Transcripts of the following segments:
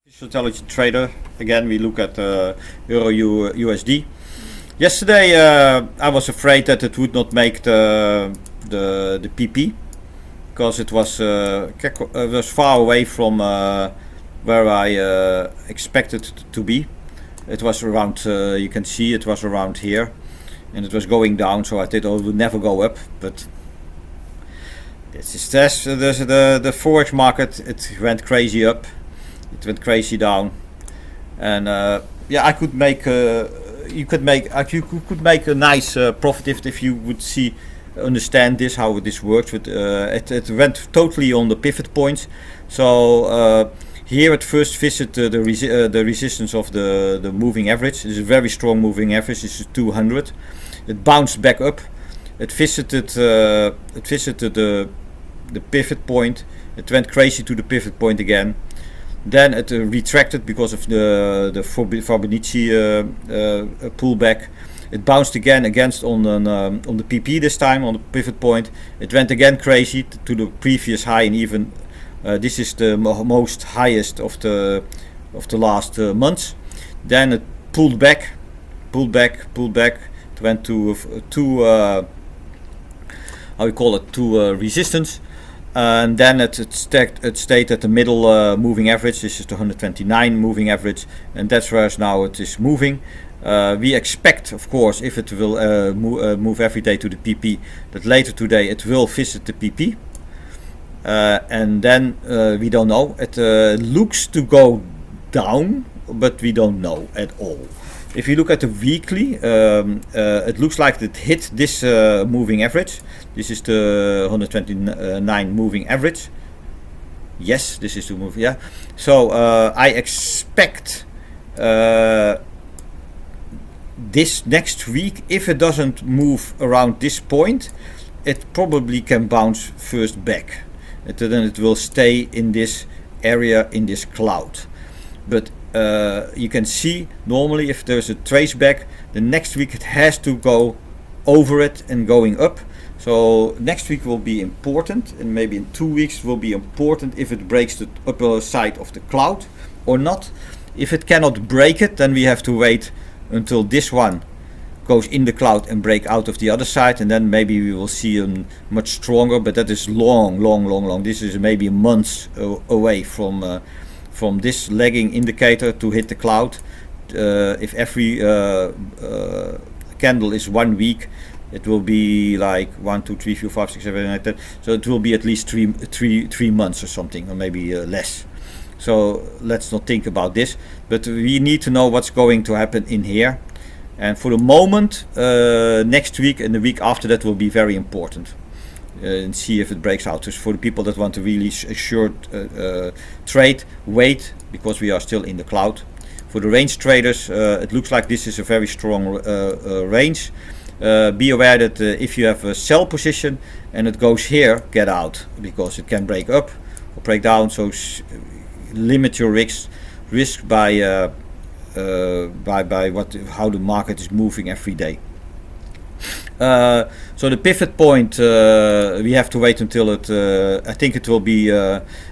Intelligent trader. Again, we look at Euro USD. Yesterday, I was afraid that it would not make the PP because it was far away from where I expected it to be. It was around. You can see it was around here, and it was going down. So I thought it would never go up, but this is the forex market. It went crazy up. It went crazy down, and yeah, I could make you could make a nice profit if you would understand this, how this works. With it went totally on the pivot points. So here it first visited the resistance of the moving average. This is a very strong moving average. This is 200. It bounced back up. It visited the pivot point. It went crazy to the pivot point again. Then it retracted because of the Fibonacci pullback. It bounced again on the PP this time on the pivot point. It went again crazy to the previous high, and even this is the most highest of the last months. Then it pulled back. It went to resistance. And then it stayed at the middle moving average. This is the 129 moving average, and that's where now it is moving. We expect, of course, if it will move every day to the PP, that later today it will visit the PP. And then we don't know. It looks to go down, but we don't know at all. If you look at the weekly, it looks like it hit this moving average. This is the 129 moving average. Yes, this is the move. Yeah. So I expect this next week, if it doesn't move around this point, it probably can bounce first back. Then it will stay in this area, in this cloud. But you can see normally if there's a trace back, the next week it has to go over it and going up. So next week will be important, and maybe in 2 weeks will be important if it breaks the upper side of the cloud or not. If it cannot break it, then we have to wait until this one goes in the cloud and break out of the other side, and then maybe we will see a much stronger, but that is long. This is maybe months away from this lagging indicator to hit the cloud. If every candle is 1 week, it will be like 1, 2, 3, 4, 5, 6, 7, 8, 10. So it will be at least three months or something, or maybe less. So let's not think about this, but we need to know what's going to happen in here. And for the moment, next week and the week after that will be very important. And see if it breaks out. So for the people that want to really assured trade, wait, because we are still in the cloud. For the range traders, it looks like this is a very strong range. Be aware that if you have a sell position and it goes here, get out, because it can break up or break down. So limit your risk by how the market is moving every day. So the pivot point, we have to wait until it. I think it will be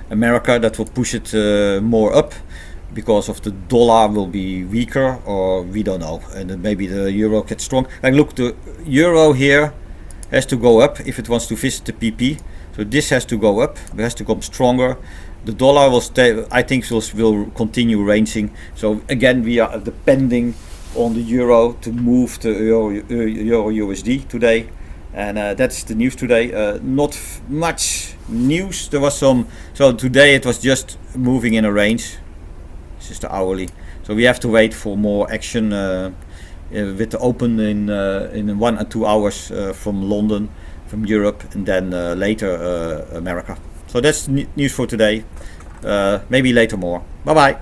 America that will push it more up, because of the dollar will be weaker, or we don't know, and then maybe the euro gets strong. Like look, the euro here has to go up if it wants to visit the PP. So this has to go up. It has to come stronger. The dollar will stay. I think will continue ranging. So again, we are depending on the euro to move to euro USD today, and that's the news today. Not much news. There was some. So today it was just moving in a range. This is the hourly. So we have to wait for more action with the open in 1 or 2 hours from London, from Europe, and then later America. So that's news for today. Maybe later more. Bye bye.